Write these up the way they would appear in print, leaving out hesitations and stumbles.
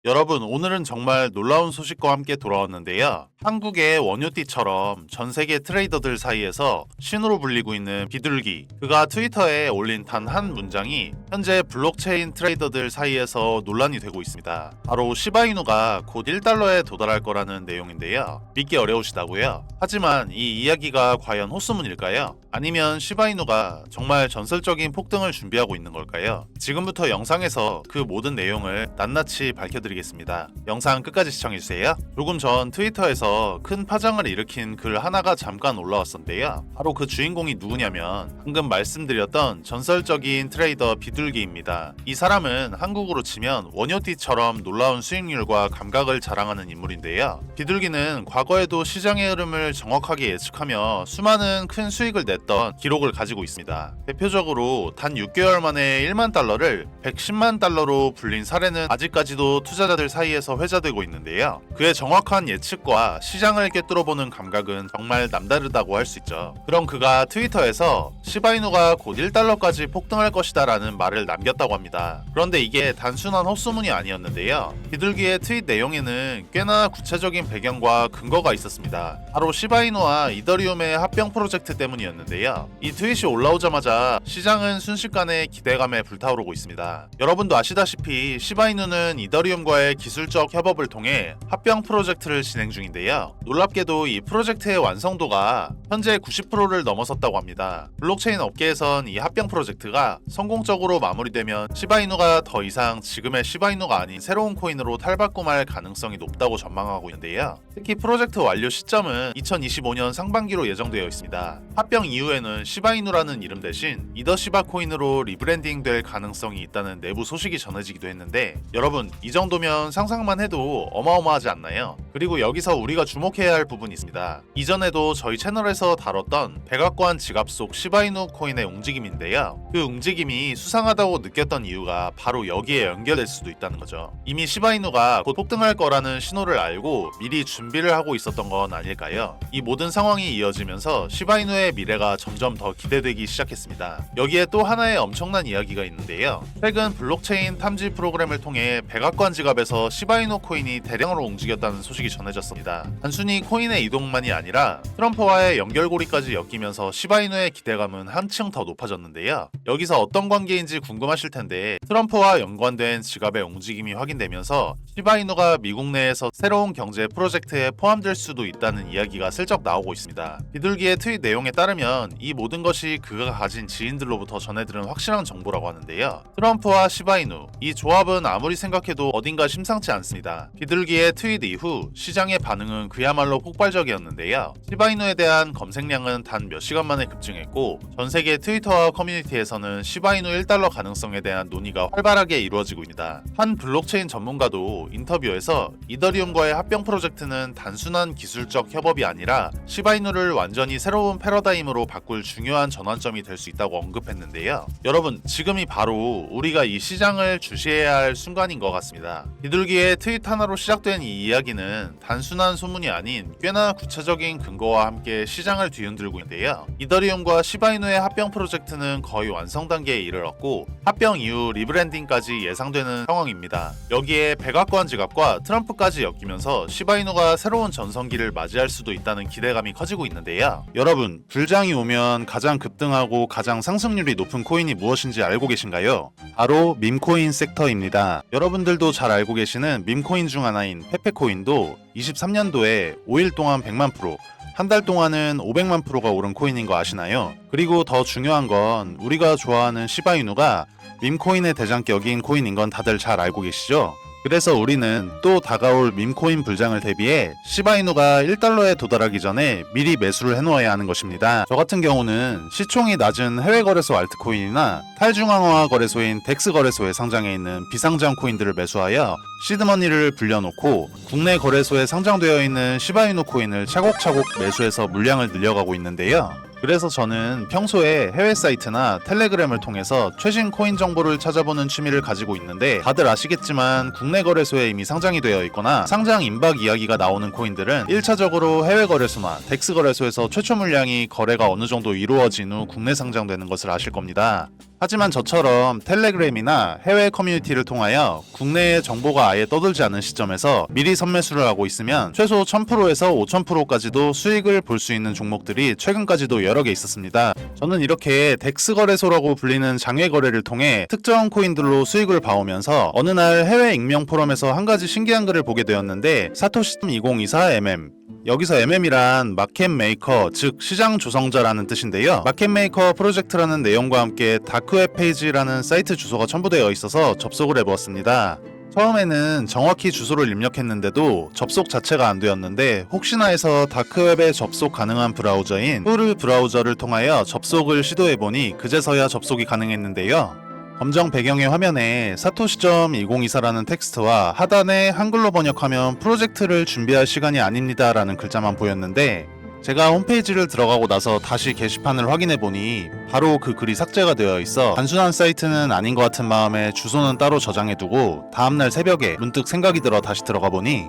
여러분, 오늘은 정말 놀라운 소식과 함께 돌아왔는데요. 한국의 원효띠처럼 전 세계 트레이더들 사이에서 신으로 불리고 있는 비둘기, 그가 트위터에 올린 단 한 문장이 현재 블록체인 트레이더들 사이에서 논란이 되고 있습니다. 바로 시바이누가 곧 1달러에 도달할 거라는 내용인데요. 믿기 어려우시다고요? 하지만 이 이야기가 과연 호수문일까요? 아니면 시바이누가 정말 전설적인 폭등을 준비하고 있는 걸까요? 지금부터 영상에서 그 모든 내용을 낱낱이 밝혀드리겠습니다. 영상 끝까지 시청해주세요. 조금 전 트위터에서 큰 파장을 일으킨 글 하나가 잠깐 올라왔었는데요. 바로 그 주인공이 누구냐면 방금 말씀드렸던 전설적인 트레이더 비둘기입니다. 이 사람은 한국으로 치면 원효띠처럼 놀라운 수익률과 감각을 자랑하는 인물인데요. 비둘기는 과거에도 시장의 흐름을 정확하게 예측하며 수많은 큰 수익을 냈던 기록을 가지고 있습니다. 대표적으로 단 6개월 만에 1만 달러를 110만 달러로 불린 사례는 아직까지도 투자자들 사이에서 회자되고 있는데요. 그의 정확한 예측과 시장을 꿰뚫어보는 감각은 정말 남다르다고 할 수 있죠. 그럼 그가 트위터에서 시바이누가 곧 1달러까지 폭등할 것이다 라는 말을 남겼다고 합니다. 그런데 이게 단순한 헛소문이 아니었는데요. 비둘기의 트윗 내용에는 꽤나 구체적인 배경과 근거가 있었습니다. 바로 시바이누와 이더리움의 합병 프로젝트 때문이었는데요. 이 트윗이 올라오자마자 시장은 순식간에 기대감에 불타오르고 있습니다. 여러분도 아시다시피 시바이누는 이더리움과의 기술적 협업을 통해 합병 프로젝트를 진행 중인데요. 놀랍게도 이 프로젝트의 완성도가 현재 90%를 넘어섰다고 합니다. 블록체인 업계에선 이 합병 프로젝트가 성공적으로 마무리되면 시바이누가 더 이상 지금의 시바이누가 아닌 새로운 코인으로 탈바꿈할 가능성이 높다고 전망하고 있는데요. 특히 프로젝트 완료 시점은 2025년 상반기로 예정되어 있습니다. 합병 이후에는 시바이누라는 이름 대신 이더시바 코인으로 리브랜딩될 가능성이 있다는 내부 소식이 전해지기도 했는데, 여러분, 이 정도면 상상만 해도 어마어마하지 않나요? 그리고 여기서 우리가 주목해야 할 부분이 있습니다. 이전에도 저희 채널에서 다뤘던 백악관 지갑 속 시바이누 코인의 움직임인데요. 그 움직임이 수상하다고 느꼈던 이유가 바로 여기에 연결될 수도 있다는 거죠. 이미 시바이누가 곧 폭등할 거라는 신호를 알고 미리 준비를 하고 있었던 건 아닐까요? 이 모든 상황이 이어지면서 시바이누의 미래가 점점 더 기대되기 시작했습니다. 여기에 또 하나의 엄청난 이야기가 있는데요. 최근 블록체인 탐지 프로그램을 통해 백악관 지갑에서 시바이누 코인이 대량으로 움직였다는 소식이 전해졌습니다. 단순히 코인의 이동만이 아니라 트럼프와의 연결고리까지 엮이면서 시바이누의 기대감은 한층 더 높아졌는데요. 여기서 어떤 관계인지 궁금하실 텐데, 트럼프와 연관된 지갑의 움직임이 확인되면서 시바이누가 미국 내에서 새로운 경제 프로젝트에 포함될 수도 있다는 이야기가 슬쩍 나오고 있습니다. 비둘기의 트윗 내용에 따르면 이 모든 것이 그가 가진 지인들로부터 전해들은 확실한 정보라고 하는데요. 트럼프와 시바이누, 이 조합은 아무리 생각해도 어딘가 심상치 않습니다. 비둘기의 트윗 이후 시장의 반응은 그야말로 폭발적이었는데요. 시바이누에 대한 검색량은 단 몇 시간 만에 급증했고, 전 세계 트위터와 커뮤니티에서는 시바이누 1달러 가능성에 대한 논의가 활발하게 이루어지고 있습니다. 한 블록체인 전문가도 인터뷰에서 이더리움과의 합병 프로젝트는 단순한 기술적 협업이 아니라 시바이누를 완전히 새로운 패러다임으로 바꿀 중요한 전환점이 될 수 있다고 언급했는데요. 여러분, 지금이 바로 우리가 이 시장을 주시해야 할 순간인 것 같습니다. 비둘기의 트윗 하나로 시작된 이 이야기는 단순한 소문이 아닌 꽤나 구체적인 근거와 함께 시장을 뒤흔들고 있는데요. 이더리움과 시바이누의 합병 프로젝트는 거의 완성 단계에 이르렀고, 합병 이후 리브랜딩까지 예상되는 상황입니다. 여기에 백악관 지갑과 트럼프까지 엮이면서 시바이누가 새로운 전성기를 맞이할 수도 있다는 기대감이 커지고 있는데요. 여러분, 불장이 오면 가장 급등하고 가장 상승률이 높은 코인이 무엇인지 알고 계신가요? 바로 밈코인 섹터입니다. 여러분들도 잘 알고 계시는 밈코인 중 하나인 페페코인도 23년도에 5일 동안 100만 프로, 한 달 동안은 500만 프로가 오른 코인인 거 아시나요? 그리고 더 중요한 건 우리가 좋아하는 시바이누가 밈코인의 대장격인 코인인 건 다들 잘 알고 계시죠? 그래서 우리는 또 다가올 밈코인 불장을 대비해 시바이누가 1달러에 도달하기 전에 미리 매수를 해놓아야 하는 것입니다. 저 같은 경우는 시총이 낮은 해외 거래소 알트코인이나 탈중앙화 거래소인 덱스 거래소에 상장해 있는 비상장 코인들을 매수하여 시드머니를 불려놓고 국내 거래소에 상장되어 있는 시바이누 코인을 차곡차곡 매수해서 물량을 늘려가고 있는데요. 그래서 저는 평소에 해외 사이트나 텔레그램을 통해서 최신 코인 정보를 찾아보는 취미를 가지고 있는데, 다들 아시겠지만 국내 거래소에 이미 상장이 되어 있거나 상장 임박 이야기가 나오는 코인들은 1차적으로 해외 거래소나 덱스 거래소에서 최초 물량이 거래가 어느 정도 이루어진 후 국내 상장되는 것을 아실 겁니다. 하지만 저처럼 텔레그램이나 해외 커뮤니티를 통하여 국내의 정보가 아예 떠돌지 않은 시점에서 미리 선매수를 하고 있으면 최소 1000%에서 5000%까지도 수익을 볼 수 있는 종목들이 최근까지도 여러 개 있었습니다. 저는 이렇게 덱스 거래소라고 불리는 장외 거래를 통해 특정 코인들로 수익을 봐오면서 어느 날 해외 익명 포럼에서 한 가지 신기한 글을 보게 되었는데 사토시 2024mm 여기서 MM이란 마켓 메이커, 즉 시장 조성자라는 뜻인데요. 마켓 메이커 프로젝트라는 내용과 함께 다크웹 페이지라는 사이트 주소가 첨부되어 있어서 접속을 해보았습니다. 처음에는 정확히 주소를 입력했는데도 접속 자체가 안 되었는데 혹시나 해서 다크웹에 접속 가능한 브라우저인 푸르 브라우저를 통하여 접속을 시도해보니 그제서야 접속이 가능했는데요. 검정 배경의 화면에 사토시.2024라는 텍스트와 하단에 한글로 번역하면 프로젝트를 준비할 시간이 아닙니다 라는 글자만 보였는데 제가 홈페이지를 들어가고 나서 다시 게시판을 확인해보니 바로 그 글이 삭제가 되어 있어 단순한 사이트는 아닌 것 같은 마음에 주소는 따로 저장해두고 다음날 새벽에 문득 생각이 들어 다시 들어가보니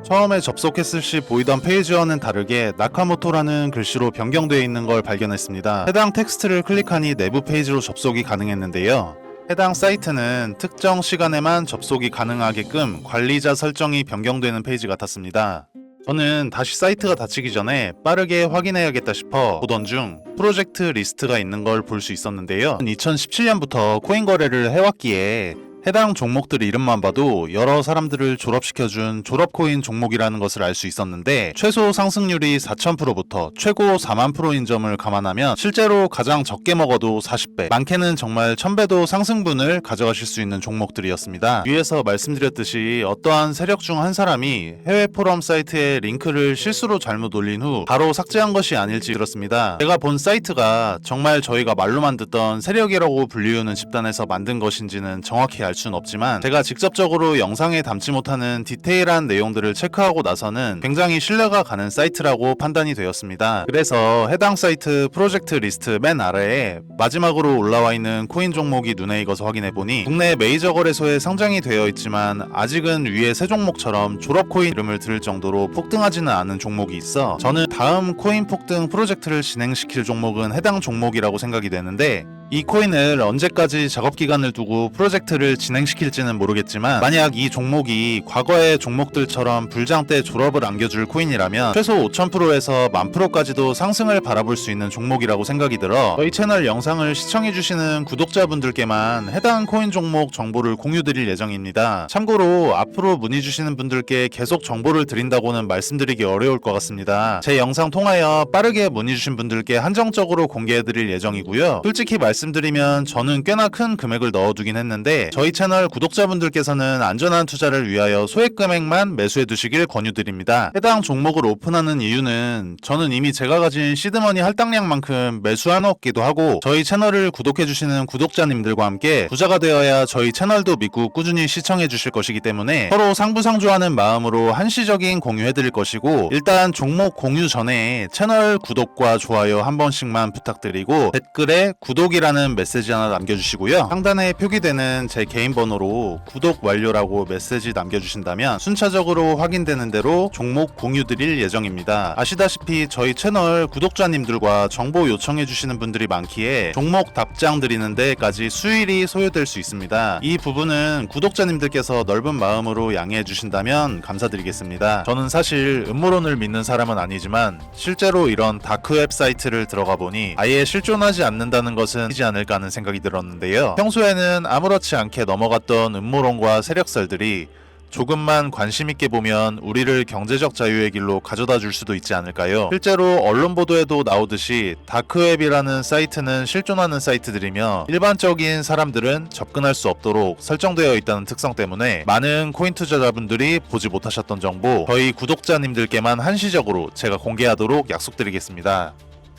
처음에 접속했을 시 보이던 페이지와는 다르게 나카모토라는 글씨로 변경되어 있는 걸 발견했습니다. 해당 텍스트를 클릭하니 내부 페이지로 접속이 가능했는데요. 해당 사이트는 특정 시간에만 접속이 가능하게끔 관리자 설정이 변경되는 페이지 같았습니다. 저는 다시 사이트가 닫히기 전에 빠르게 확인해야겠다 싶어 보던 중 프로젝트 리스트가 있는 걸 볼 수 있었는데요. 2017년부터 코인 거래를 해왔기에 해당 종목들 이름만 봐도 여러 사람들을 졸업시켜준 졸업코인 종목이라는 것을 알 수 있었는데 최소 상승률이 4000%부터 최고 4만%인 점을 감안하면 실제로 가장 적게 먹어도 40배, 많게는 정말 1000배도 상승분을 가져가실 수 있는 종목들이었습니다. 위에서 말씀드렸듯이 어떠한 세력 중 한 사람이 해외 포럼 사이트에 링크를 실수로 잘못 올린 후 바로 삭제한 것이 아닐지 들었습니다. 제가 본 사이트가 정말 저희가 말로만 듣던 세력이라고 불리우는 집단에서 만든 것인지는 정확히 알 수는 없지만 제가 직접적으로 영상에 담지 못하는 디테일한 내용들을 체크하고 나서는 굉장히 신뢰가 가는 사이트라고 판단이 되었습니다. 그래서 해당 사이트 프로젝트 리스트 맨 아래에 마지막으로 올라와 있는 코인 종목이 눈에 익어서 확인해보니 국내 메이저 거래소에 상장이 되어 있지만 아직은 위에 세 종목처럼 졸업코인 이름을 들을 정도로 폭등하지는 않은 종목이 있어 저는 다음 코인 폭등 프로젝트를 진행시킬 종목은 해당 종목이라고 생각이 되는데 이 코인을 언제까지 작업기간을 두고 프로젝트를 진행시킬지는 모르겠지만 만약 이 종목이 과거의 종목들처럼 불장 때 졸업을 안겨줄 코인이라면 최소 5000%에서 10,000%까지도 상승을 바라볼 수 있는 종목이라고 생각이 들어 저희 채널 영상을 시청해주시는 구독자분들께만 해당 코인 종목 정보를 공유드릴 예정입니다. 참고로 앞으로 문의주시는 분들께 계속 정보를 드린다고는 말씀드리기 어려울 것 같습니다. 제 영상 통하여 빠르게 문의주신 분들께 한정적으로 공개해드릴 예정이고요. 솔직히 말씀드리면 저는 꽤나 큰 금액을 넣어두긴 했는데 저희 채널 구독자분들께서는 안전한 투자를 위하여 소액 금액만 매수해 두시길 권유드립니다. 해당 종목을 오픈하는 이유는 저는 이미 제가 가진 시드머니 할당량만큼 매수해놓기도 하고 저희 채널을 구독해주시는 구독자님들과 함께 부자가 되어야 저희 채널도 믿고 꾸준히 시청해주실 것이기 때문에 서로 상부상조하는 마음으로 한시적인 공유해드릴 것이고 일단 종목 공유 전에 채널 구독과 좋아요 한 번씩만 부탁드리고 댓글에 구독이라는 메시지 하나 남겨주시고요. 상단에 표기되는 제 개인 번호로 구독 완료라고 메시지 남겨주신다면 순차적으로 확인되는 대로 종목 공유 드릴 예정입니다. 아시다시피 저희 채널 구독자님들과 정보 요청해주시는 분들이 많기에 종목 답장 드리는 데까지 수일이 소요될 수 있습니다. 이 부분은 구독자님들께서 넓은 마음으로 양해해주신다면 감사드리겠습니다. 저는 사실 음모론을 믿는 사람은 아니지만 실제로 이런 다크웹 사이트를 들어가 보니 아예 실존하지 않는다는 것은 이지 않을까 하는 생각이 들었는데요. 평소에는 아무렇지 않게 넘어갔던 음모론과 세력설들이 조금만 관심있게 보면 우리를 경제적 자유의 길로 가져다 줄 수도 있지 않을까요? 실제로 언론 보도에도 나오듯이 다크웹이라는 사이트는 실존하는 사이트들이며 일반적인 사람들은 접근할 수 없도록 설정되어 있다는 특성 때문에 많은 코인 투자자분들이 보지 못하셨던 정보 저희 구독자님들께만 한시적으로 제가 공개하도록 약속드리겠습니다.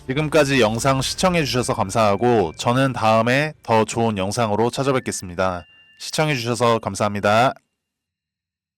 지금까지 영상 시청해주셔서 감사하고 저는 다음에 더 좋은 영상으로 찾아뵙겠습니다. 시청해주셔서 감사합니다.